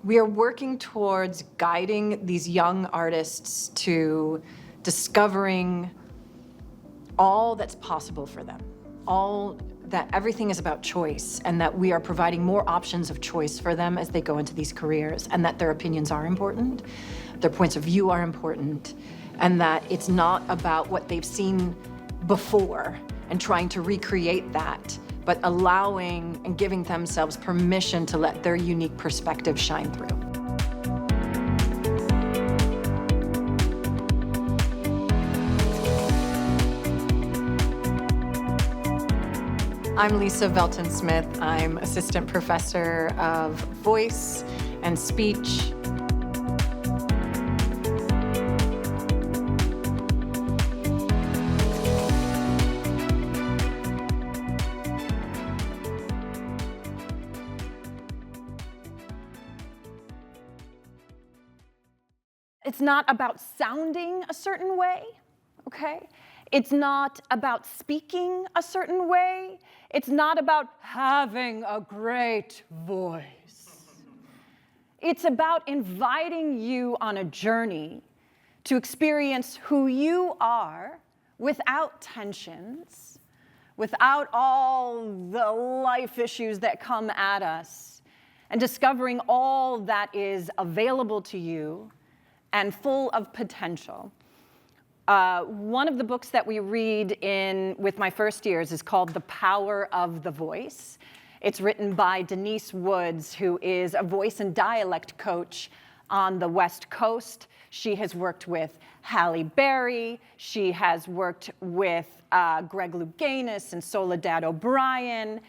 we are working towards guiding these young artists to discovering all that's possible for them, that everything is about choice, and that we are providing more options of choice for them as they go into these careers, and that their opinions are important, their points of view are important, and that it's not about what they've seen before and trying to recreate that, but allowing and giving themselves permission to let their unique perspective shine through. I'm Lisa Velten Smith. I'm assistant professor of voice and speech. It's not about sounding a certain way, okay? It's not about speaking a certain way. It's not about having a great voice. It's about inviting you on a journey to experience who you are without tensions, without all the life issues that come at us, and discovering all that is available to you and full of potential. One of the books that we read with my first years is called The Power of the Voice. It's written by Denise Woods, who is a voice and dialect coach on the West Coast. She has worked with Halle Berry. She has worked with Greg Louganis and Soledad O'Brien.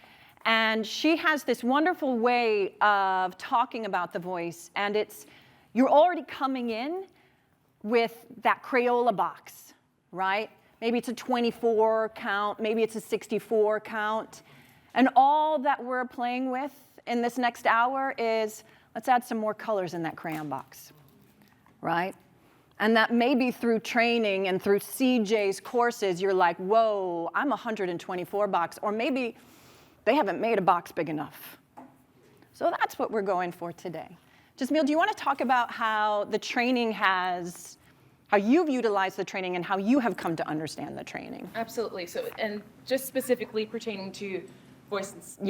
And she has this wonderful way of talking about the voice. And you're already coming in with that Crayola box, right? Maybe it's a 24 count, maybe it's a 64 count. And all that we're playing with in this next hour is, let's add some more colors in that crayon box, right? And that maybe through training and through CJay's courses, you're like, whoa, I'm 124 box, or maybe they haven't made a box big enough. So that's what we're going for today. Jasmeel, do you want to talk about how the training how you've utilized the training and how you have come to understand the training? Absolutely. So, and just specifically pertaining to voice and speech.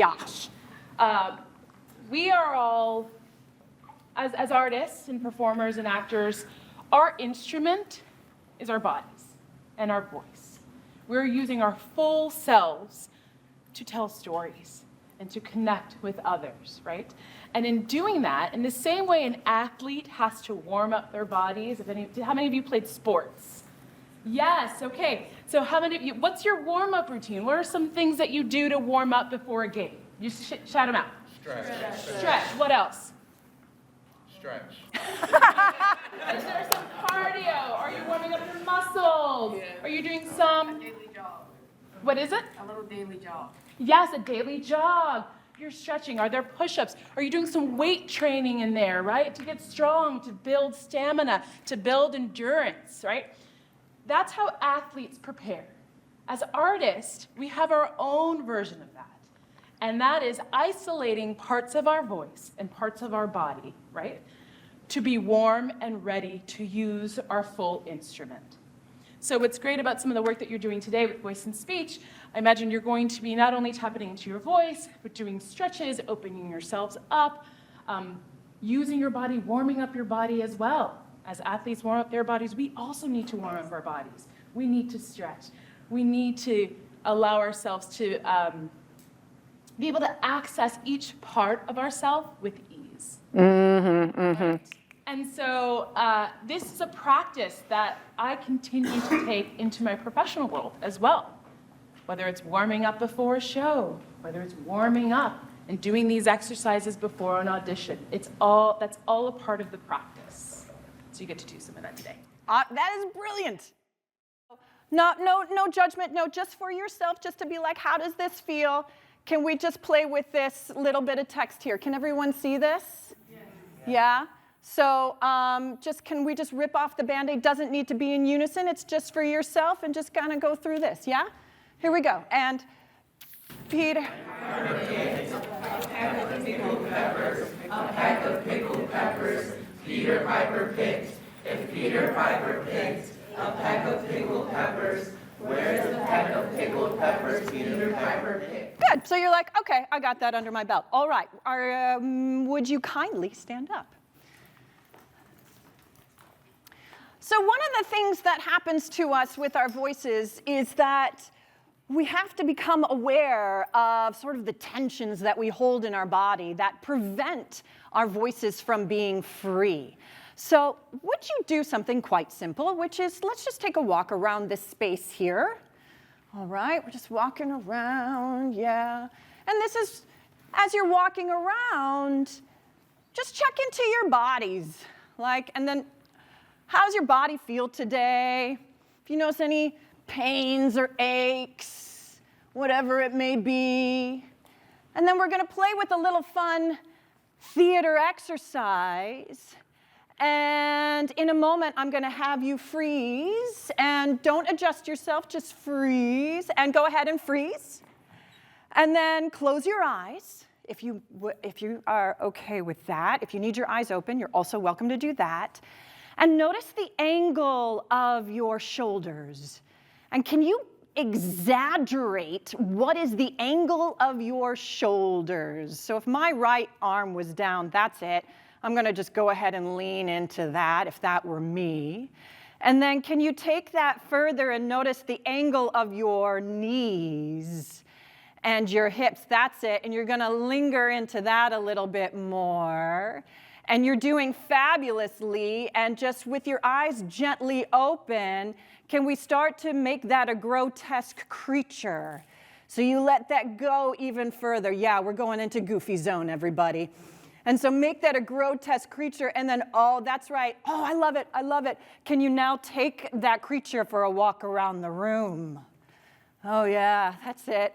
Yeah. We are all, as artists and performers and actors, our instrument is our bodies and our voice. We're using our full selves to tell stories and to connect with others, right? And in doing that, in the same way an athlete has to warm up their bodies, how many of you played sports? Yes, okay. So how many of you, what's your warm-up routine? What are some things that you do to warm up before a game? You shout them out. Stretch. What else? Stretch. Is there some cardio? Are you warming up your muscles? Yeah. Are you doing some? A daily jog. What is it? A little daily jog. Yes, a daily jog. You're stretching. Are there push-ups? Are you doing some weight training in there, right? To get strong, to build stamina, to build endurance, right? That's how athletes prepare. As artists, we have our own version of that. And that is isolating parts of our voice and parts of our body, right? To be warm and ready to use our full instrument. So what's great about some of the work that you're doing today with voice and speech, I imagine you're going to be not only tapping into your voice, but doing stretches, opening yourselves up, using your body, warming up your body as well. As athletes warm up their bodies, we also need to warm up our bodies. We need to stretch. We need to allow ourselves to be able to access each part of ourselves with ease. Right? And so this is a practice that I continue to take into my professional world as well. Whether it's warming up before a show, whether it's warming up and doing these exercises before an audition. That's all a part of the practice. So you get to do some of that today. That is brilliant. No judgment, no, just for yourself, just to be like, how does this feel? Can we just play with this little bit of text here? Can everyone see this? Yeah? So can we just rip off the Band-Aid? Doesn't need to be in unison. It's just for yourself, and just kind of go through this, yeah? Here we go. And Peter. A pack of pickled peppers, a pack of pickled peppers. Peter Piper picked, if Peter Piper picked a peck of pickled peppers, where is the peck of pickled peppers Peter Piper picked? Good. So you're like, okay, I got that under my belt. All right. Would you kindly stand up? So one of the things that happens to us with our voices is that we have to become aware of sort of the tensions that we hold in our body that prevent our voices from being free. So would you do something quite simple, which is let's just take a walk around this space here. All right, we're just walking around, yeah. And this is, as you're walking around, just check into your bodies. And then, how's your body feel today? If you notice any pains or aches, whatever it may be. And then we're gonna play with a little fun theater exercise. And in a moment, I'm gonna have you freeze, and don't adjust yourself, just freeze, and go ahead and freeze. And then close your eyes, if you are okay with that. If you need your eyes open, you're also welcome to do that. And notice the angle of your shoulders. And can you exaggerate what is the angle of your shoulders? So if my right arm was down, that's it. I'm going to just go ahead and lean into that if that were me. And then can you take that further and notice the angle of your knees and your hips? That's it. And you're going to linger into that a little bit more. And you're doing fabulously. And just with your eyes gently open, can we start to make that a grotesque creature? So you let that go even further. Yeah, we're going into goofy zone, everybody. And so make that a grotesque creature, and then, oh, that's right. Oh, I love it, I love it. Can you now take that creature for a walk around the room? Oh, yeah, that's it.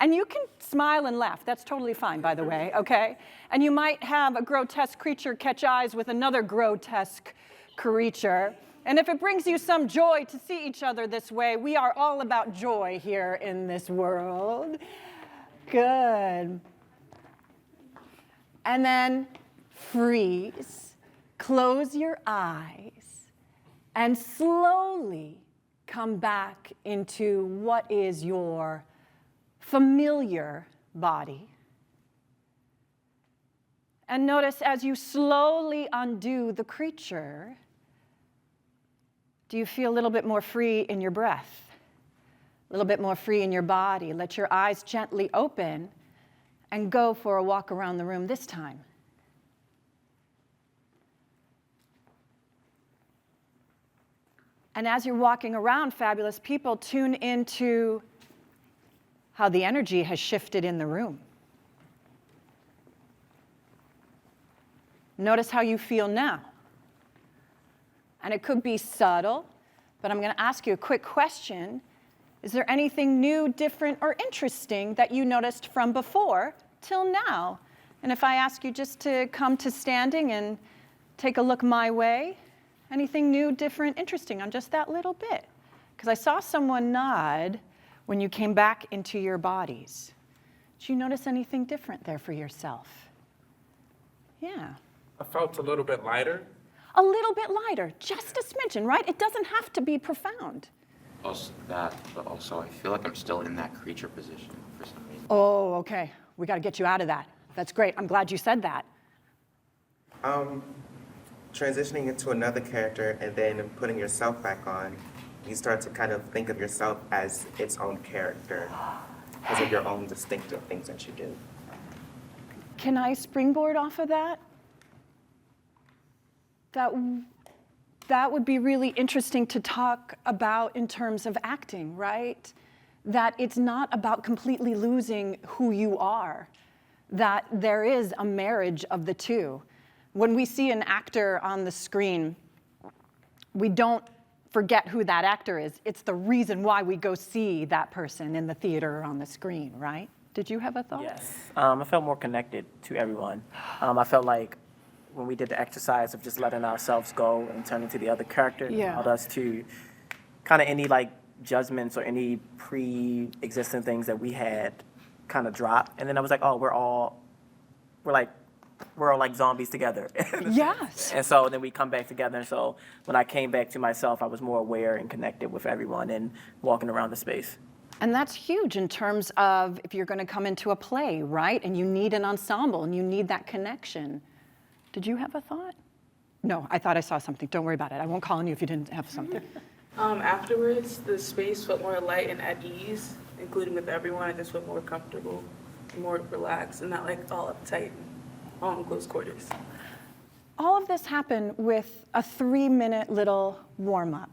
And you can smile and laugh. That's totally fine, by the way, okay? And you might have a grotesque creature catch eyes with another grotesque creature. And if it brings you some joy to see each other this way, we are all about joy here in this world. Good. And then freeze, close your eyes, and slowly come back into what is your familiar body. And notice as you slowly undo the creature, do you feel a little bit more free in your breath? A little bit more free in your body? Let your eyes gently open and go for a walk around the room this time. And as you're walking around, fabulous people, tune into how the energy has shifted in the room. Notice how you feel now. And it could be subtle, but I'm going to ask you a quick question. Is there anything new, different, or interesting that you noticed from before till now? And if I ask you just to come to standing and take a look my way, anything new, different, interesting on just that little bit? Because I saw someone nod when you came back into your bodies. Did you notice anything different there for yourself? Yeah. I felt a little bit lighter. A little bit lighter, just a smidgen, right? It doesn't have to be profound. Also that, but also I feel like I'm still in that creature position for some reason. Oh, okay. We got to get you out of that. That's great. I'm glad you said that. Transitioning into another character and then putting yourself back on, you start to kind of think of yourself as its own character because of your own distinctive things that you do. Can I springboard off of that? That would be really interesting to talk about in terms of acting, right? That it's not about completely losing who you are, that there is a marriage of the two. When we see an actor on the screen, we don't forget who that actor is. It's the reason why we go see that person in the theater or on the screen, right? Did you have a thought? Yes, I felt more connected to everyone. I felt like when we did the exercise of just letting ourselves go and turn into the other character, it allowed us to kind of any like judgments or any pre-existing things that we had kind of drop. And then I was like, oh, we're we're all like zombies together. Yes. And so then we come back together. And so when I came back to myself, I was more aware and connected with everyone and walking around the space. And that's huge in terms of if you're going to come into a play, right? And you need an ensemble and you need that connection. Did you have a thought? No, I thought I saw something. Don't worry about it. I won't call on you if you didn't have something. Afterwards, the space felt more light and at ease, including with everyone. I just felt more comfortable, more relaxed, and not like all uptight, all in close quarters. All of this happened with a 3-minute little warm-up.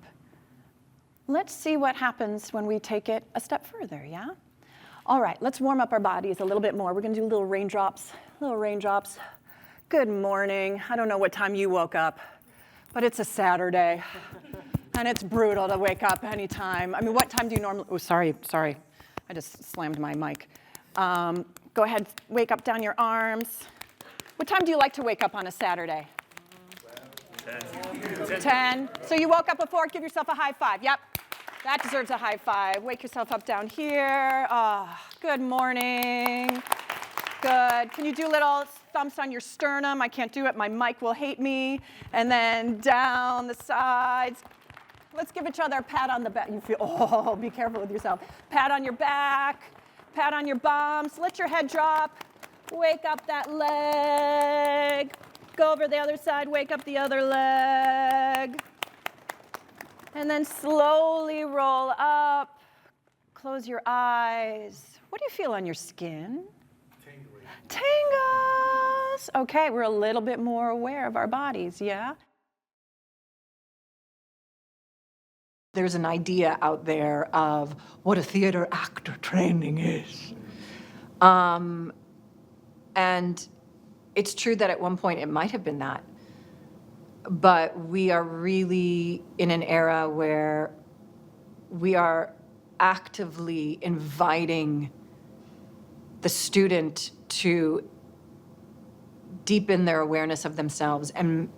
Let's see what happens when we take it a step further, yeah? All right, let's warm up our bodies a little bit more. We're gonna do little raindrops, little raindrops. Good morning. I don't know what time you woke up, but it's a Saturday, and it's brutal to wake up anytime. I mean, what time do you normally, oh, sorry. I just slammed my mic. Go ahead, wake up down your arms. What time do you like to wake up on a Saturday? 10. So you woke up before, give yourself a high five. Yep, that deserves a high five. Wake yourself up down here. Good morning. Good. Can you do little thumps on your sternum? I can't do it. My mic will hate me. And then down the sides. Let's give each other a pat on the back. You feel, oh, be careful with yourself. Pat on your back, pat on your bums. Let your head drop. Wake up that leg. Go over the other side, wake up the other leg. And then slowly roll up. Close your eyes. What do you feel on your skin? Tingles. Okay, we're a little bit more aware of our bodies, yeah? There's an idea out there of what a theater actor training is. And it's true that at one point it might have been that. But we are really in an era where we are actively inviting the student to deepen their awareness of themselves and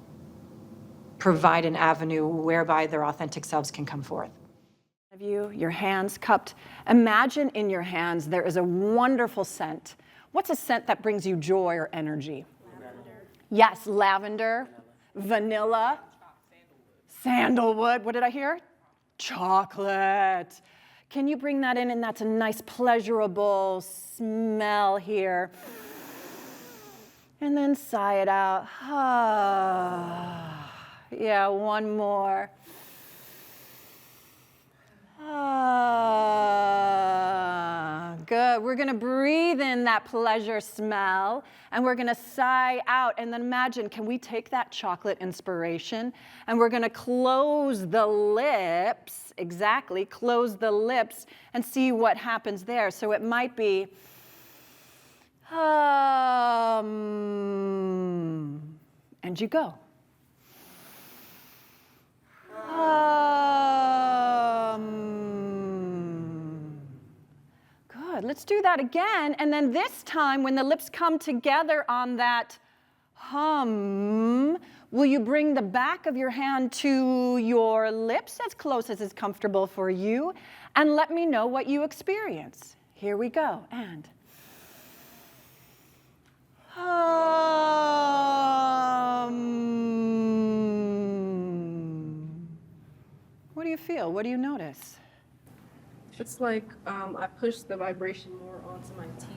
provide an avenue whereby their authentic selves can come forth. Of you, your hands cupped. Imagine in your hands there is a wonderful scent. What's a scent that brings you joy or energy? Lavender. Yes, lavender, vanilla, sandalwood. What did I hear? Chocolate. Can you bring that in? And that's a nice, pleasurable smell here. And then sigh it out. Yeah, one more. Good. We're going to breathe in that pleasure smell, and we're going to sigh out. And then imagine, can we take that chocolate inspiration, and we're going to close the lips, exactly, close the lips, and see what happens there. So it might be, and you go. Good. Let's do that again. And then this time, when the lips come together on that hum, will you bring the back of your hand to your lips as close as is comfortable for you? And let me know what you experience. Here we go. And what do you feel? What do you notice? It's like I push the vibration more onto my teeth.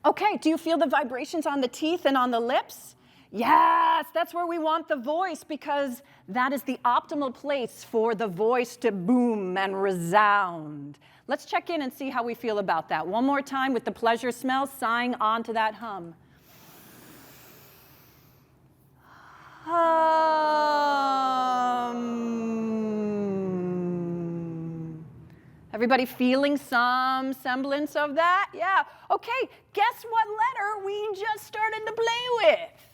Okay, do you feel the vibrations on the teeth and on the lips? Yes, that's where we want the voice, because that is the optimal place for the voice to boom and resound. Let's check in and see how we feel about that. One more time with the pleasure smell, sighing onto that hum. Everybody feeling some semblance of that? Yeah. Okay, guess what letter we just started to play with?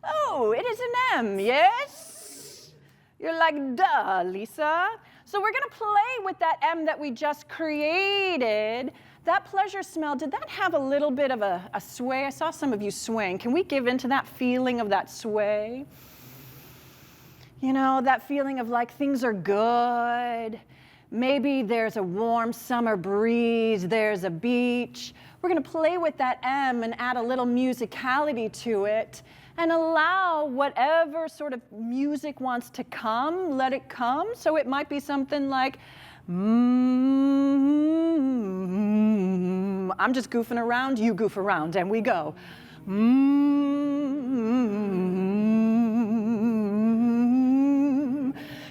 Oh, it is an M, yes? You're like, duh, Lisa. So we're going to play with that M that we just created. That pleasure smell, did that have a little bit of a sway? I saw some of you swaying. Can we give into that feeling of that sway? You know, that feeling of like things are good. Maybe there's a warm summer breeze, there's a beach. we're going to play with that M and add a little musicality to it and allow whatever sort of music wants to come, let it come. So it might be something like, I'm just goofing around, you goof around, and we go.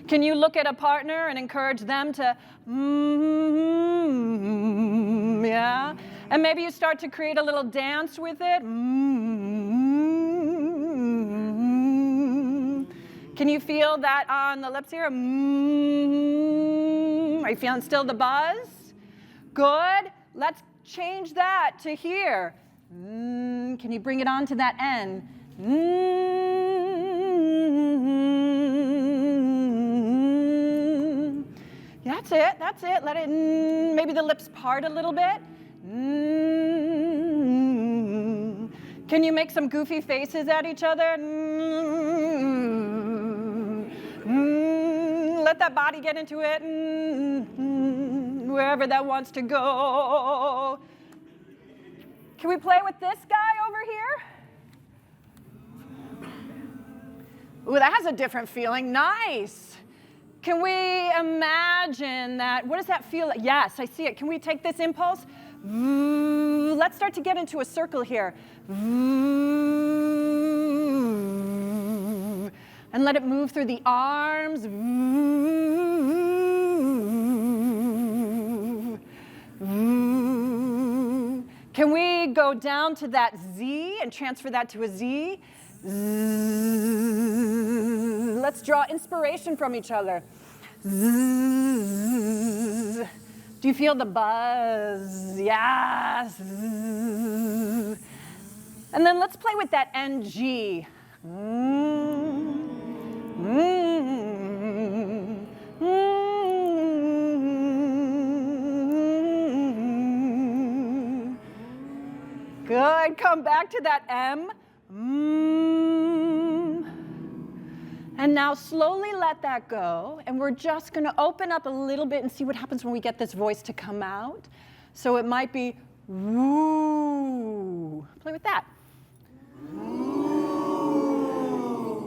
Can you look at a partner and encourage them to, yeah? And maybe you start to create a little dance with it. Can you feel that on the lips here? Are you feeling still the buzz? Good. Let's change that to here. Can you bring it on to that N? That's it, that's it. Let it, maybe the lips part a little bit. Can you make some goofy faces at each other? Let that body get into it, wherever that wants to go. Can we play with this guy over here? Ooh, that has a different feeling. Nice. Can we imagine that? What does that feel like? Yes, I see it. Can we take this impulse? Let's start to get into a circle here. And let it move through the arms. Can we go down to that Z and transfer that to a Z? Let's draw inspiration from each other. Do you feel the buzz? Yes. And then let's play with that NG. Good. Come back to that M. And now slowly let that go. And we're just going to open up a little bit and see what happens when we get this voice to come out. So it might be woo. Play with that. Woo.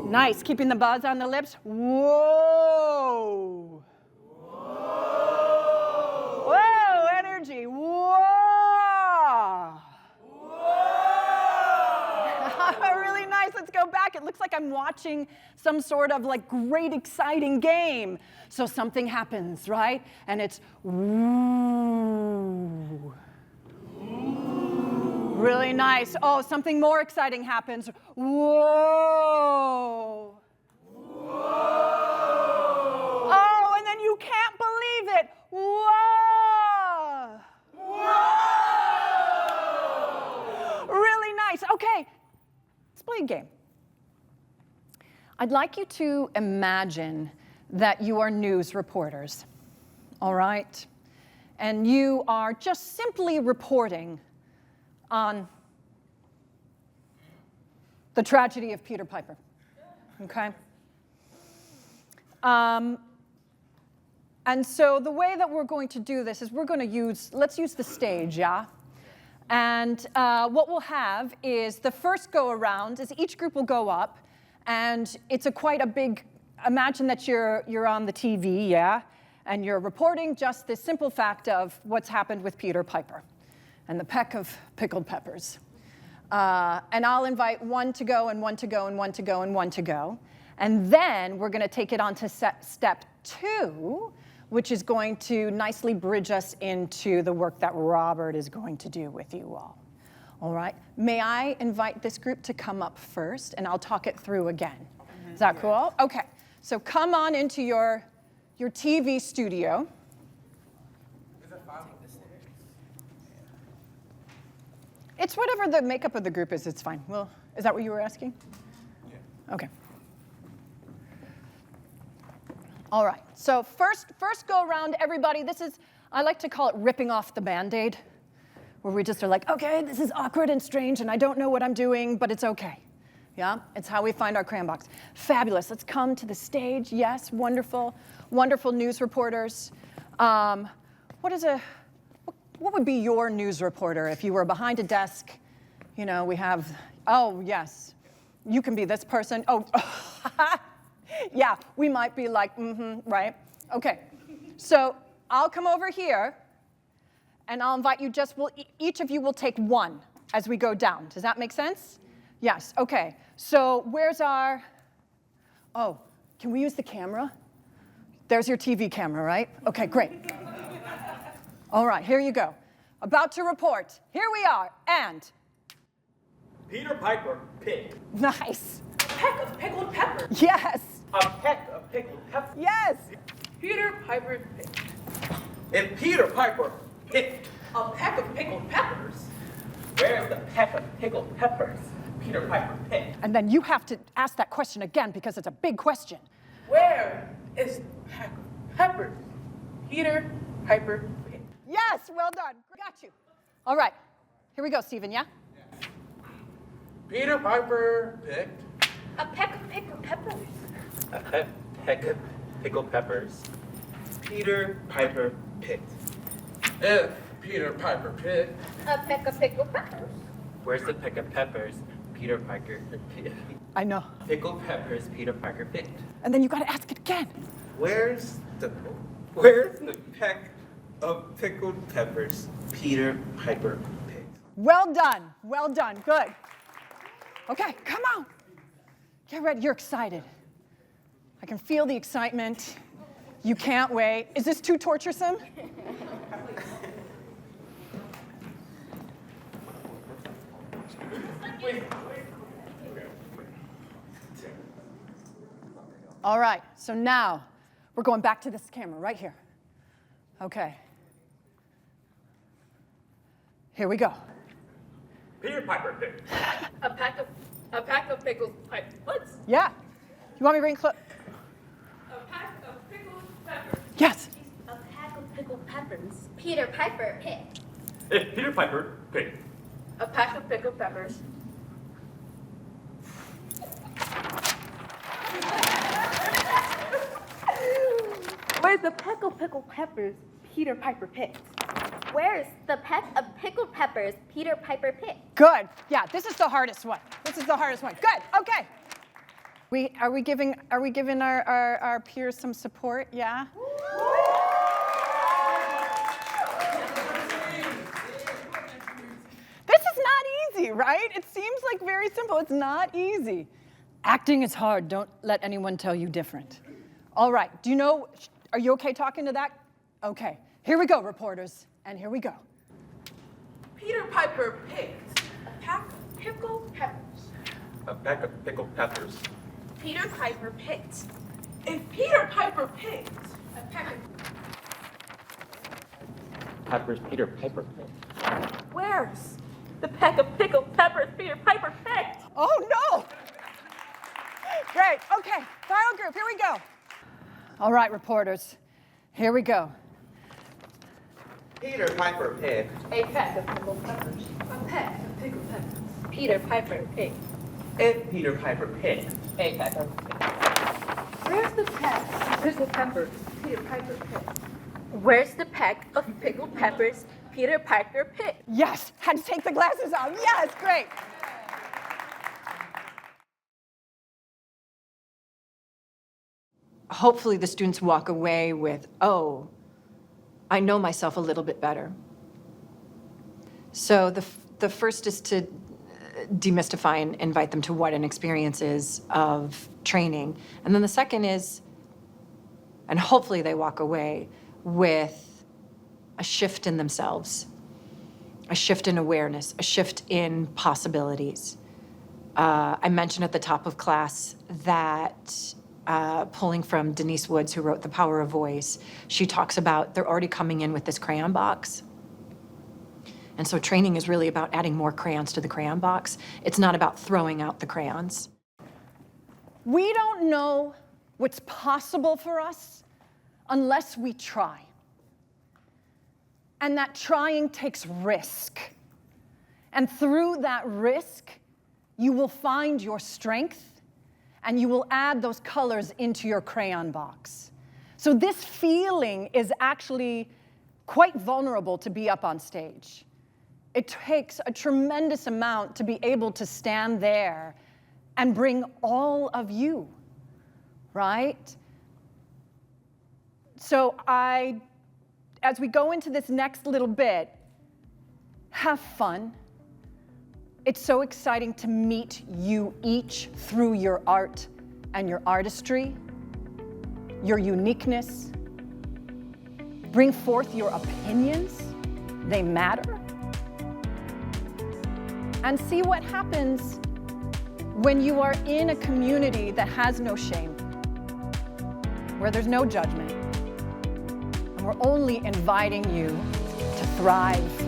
Nice. Keeping the buzz on the lips. Whoa. Whoa. Whoa. Energy. Whoa. Really nice. Let's go back. It looks like I'm watching some sort of like great exciting game. So something happens, right? And it's woo. Really nice. Oh, something more exciting happens. Whoa. Whoa. Oh, and then you can't believe it. Whoa. Whoa. Really nice. Okay. Let's play a game. I'd like you to imagine that you are news reporters, all right? And you are just simply reporting on the tragedy of Peter Piper, okay? And so the way that we're going to do this is we're going to let's use the stage, yeah? And what we'll have is the first go around is each group will go up, and it's quite a big, imagine that you're on the TV, yeah? And you're reporting just this simple fact of what's happened with Peter Piper and the peck of pickled peppers. And I'll invite one to go and one to go and one to go and one to go. And then we're going to take it on to step 2, which is going to nicely bridge us into the work that Robert is going to do with you all. All right? May I invite this group to come up first, and I'll talk it through again. Is that cool? Okay. So come on into your TV studio. It's whatever the makeup of the group is, it's fine. Well, is that what you were asking? Yeah. Okay. All right, so first go around, everybody. This is, I like to call it ripping off the Band-Aid, where we just are like, okay, this is awkward and strange, and I don't know what I'm doing, but it's okay. Yeah, it's how we find our crayon box. Fabulous, let's come to the stage. Yes, wonderful, wonderful news reporters. what would be your news reporter if you were behind a desk? You know, we have, oh, yes, you can be this person. Oh, yeah, we might be like, right? Okay, so I'll come over here, and I'll invite you each of you will take one as we go down. Does that make sense? Yes, okay. So where's our, oh, can we use the camera? There's your TV camera, right? Okay, great. All right, here you go. About to report. Here we are, and. Peter Piper picked Nice. A peck of pickled peppers. Yes. a peck of pickled peppers. Yes. Peter Piper picked If Peter Piper picked, a peck of pickled peppers. where's the peck of pickled peppers Peter Piper picked? And then you have to ask that question again because it's a big question. Where is the peck of peppers Peter Piper picked? Yes, well done. Got you. All right, here we go, Stephen, yeah? Peter Piper picked. A peck of pickled peppers. A peck of pickled peppers Peter Piper picked. If Peter Piper picked. A peck of pickled peppers. Where's the peck of peppers Peter Piper I know. pickled peppers Peter Piper picked? And then you got to ask it again. Where's the peck of pickled peppers Peter Piper picked? Well done, good. Okay, come on. Get ready, you're excited. I can feel the excitement. You can't wait. Is this too torturesome? All right, so now we're going back to this camera right here. Okay. Here we go. Peter Piper picked A pack of pickled peppers. What? Yeah. You want me to bring close? A pack of pickled peppers. Yes. A pack of pickled peppers. Peter Piper picked. If Peter Piper picked, A pack of pickled peppers. Where's the peck of pickled peppers Peter Piper picked? Where's the peck of pickled peppers Peter Piper picked? Good. Yeah, this is the hardest one. This is the hardest one. Good. Okay. Are we giving our peers some support? Yeah. This is not easy, right? It seems like very simple. It's not easy. Acting is hard. Don't let anyone tell you different. All right. Do you know? Are you okay talking to that? Okay. Here we go, reporters. And here we go. Peter Piper picked a pack of pickled peppers. a peck of pickled peppers. Peter Piper picked. If Peter Piper picked a pack of Peppers Peter Piper picked. Where's the peck of pickled peppers Peter Piper picked? Oh, no! Great. Okay. Final group. Here we go. All right, reporters. Here we go. Peter Piper picked. A peck of pickled peppers. A peck of pickled peppers. Peter Piper picked. If Peter Piper picked. A peck of Where's the peck of pickled peppers Peter Piper picked? Where's the peck of pickled peppers Peter Piper picked? Yes. Had to take the glasses off. Yes. Great. Hopefully the students walk away with, oh, I know myself a little bit better. So the first is to demystify and invite them to what an experience is of training. And then the second is, and hopefully they walk away with a shift in themselves, a shift in awareness, a shift in possibilities. I mentioned at the top of class that pulling from Denise Woods, who wrote The Power of Voice, she talks about they're already coming in with this crayon box. And so training is really about adding more crayons to the crayon box. It's not about throwing out the crayons. We don't know what's possible for us unless we try. And that trying takes risk. And through that risk, you will find your strength and you will add those colors into your crayon box. So this feeling is actually quite vulnerable to be up on stage. It takes a tremendous amount to be able to stand there and bring all of you, right? So as we go into this next little bit, have fun. It's so exciting to meet you each through your art and your artistry, your uniqueness. Bring forth your opinions, they matter. And see what happens when you are in a community that has no shame, where there's no judgment, and we're only inviting you to thrive